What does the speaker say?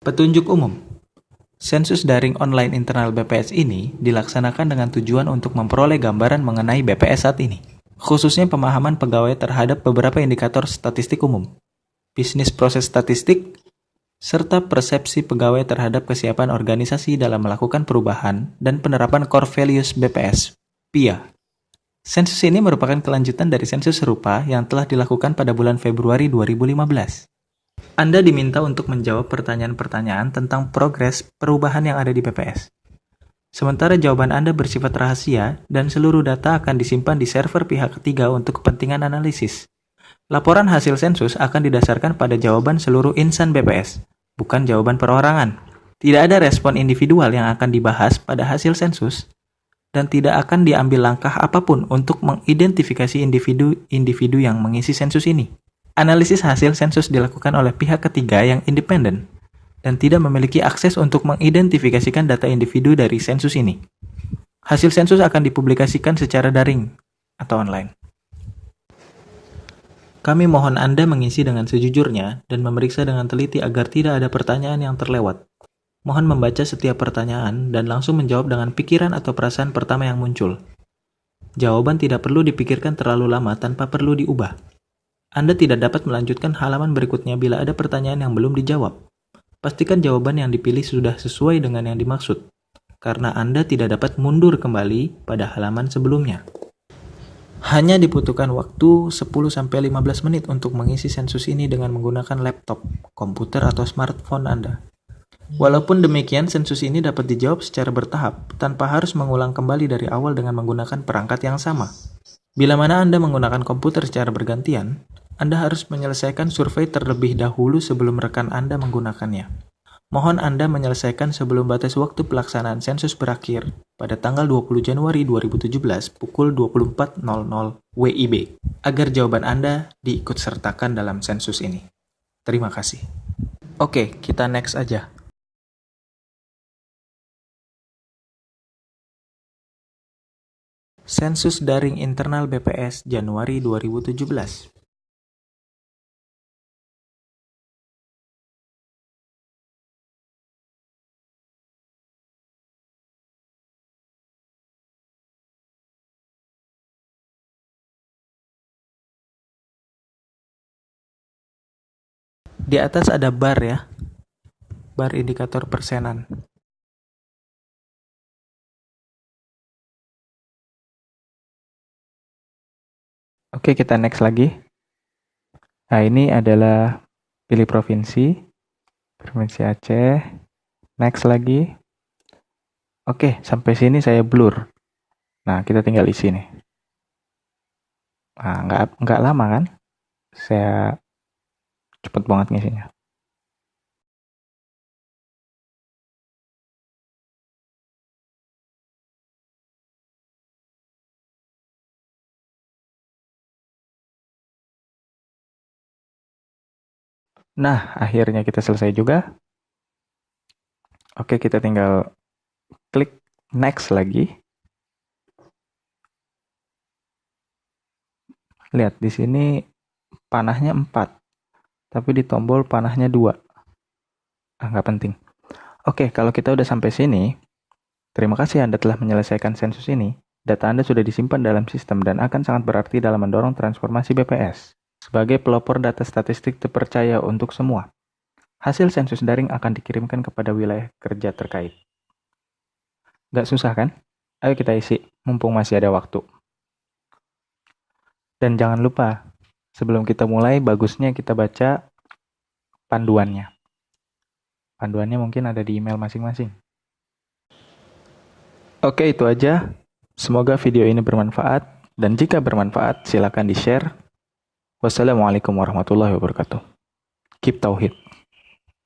Petunjuk umum. Sensus daring online internal BPS ini dilaksanakan dengan tujuan untuk memperoleh gambaran mengenai BPS saat ini, khususnya pemahaman pegawai terhadap beberapa indikator statistik umum, bisnis proses statistik, serta persepsi pegawai terhadap kesiapan organisasi dalam melakukan perubahan dan penerapan core values BPS, PIA. Sensus ini merupakan kelanjutan dari sensus serupa yang telah dilakukan pada bulan Februari 2015. Anda diminta untuk menjawab pertanyaan-pertanyaan tentang progres perubahan yang ada di BPS. Sementara jawaban Anda bersifat rahasia dan seluruh data akan disimpan di server pihak ketiga untuk kepentingan analisis. Laporan hasil sensus akan didasarkan pada jawaban seluruh insan BPS, bukan jawaban perorangan. Tidak ada respon individual yang akan dibahas pada hasil sensus, dan tidak akan diambil langkah apapun untuk mengidentifikasi individu-individu yang mengisi sensus ini. Analisis hasil sensus dilakukan oleh pihak ketiga yang independen dan tidak memiliki akses untuk mengidentifikasikan data individu dari sensus ini. Hasil sensus akan dipublikasikan secara daring atau online. Kami mohon Anda mengisi dengan sejujurnya dan memeriksa dengan teliti agar tidak ada pertanyaan yang terlewat. Mohon membaca setiap pertanyaan dan langsung menjawab dengan pikiran atau perasaan pertama yang muncul. Jawaban tidak perlu dipikirkan terlalu lama tanpa perlu diubah. Anda tidak dapat melanjutkan halaman berikutnya bila ada pertanyaan yang belum dijawab. Pastikan jawaban yang dipilih sudah sesuai dengan yang dimaksud, karena Anda tidak dapat mundur kembali pada halaman sebelumnya. Hanya dibutuhkan waktu 10-15 menit untuk mengisi sensus ini dengan menggunakan laptop, komputer, atau smartphone Anda. Walaupun demikian, sensus ini dapat dijawab secara bertahap, tanpa harus mengulang kembali dari awal dengan menggunakan perangkat yang sama. Bila mana Anda menggunakan komputer secara bergantian, Anda harus menyelesaikan survei terlebih dahulu sebelum rekan Anda menggunakannya. Mohon Anda menyelesaikan sebelum batas waktu pelaksanaan sensus berakhir pada tanggal 20 Januari 2017 pukul 24.00 WIB agar jawaban Anda diikutsertakan dalam sensus ini. Terima kasih. Oke, kita next aja. Sensus daring internal BPS Januari 2017. Di atas ada bar ya, bar indikator persenan. Oke, kita next lagi. Nah, ini adalah pilih provinsi Aceh. Next lagi. Oke, sampai sini saya blur. Nah, kita tinggal isi nih. Nah, nggak lama kan? Saya cepet banget ngisinya. Nah, akhirnya kita selesai juga. Oke, kita tinggal klik next lagi. Lihat, di sini panahnya 4, tapi di tombol panahnya 2. Nggak penting. Oke, kalau kita udah sampai sini, terima kasih Anda telah menyelesaikan sensus ini. Data Anda sudah disimpan dalam sistem dan akan sangat berarti dalam mendorong transformasi BPS. Sebagai pelopor data statistik terpercaya untuk semua, hasil sensus daring akan dikirimkan kepada wilayah kerja terkait. Nggak susah kan? Ayo kita isi, mumpung masih ada waktu. Dan jangan lupa, sebelum kita mulai, bagusnya kita baca panduannya. Panduannya mungkin ada di email masing-masing. Oke, itu aja. Semoga video ini bermanfaat. Dan jika bermanfaat, silakan di-share. Wassalamualaikum warahmatullahi wabarakatuh. Keep tauhid.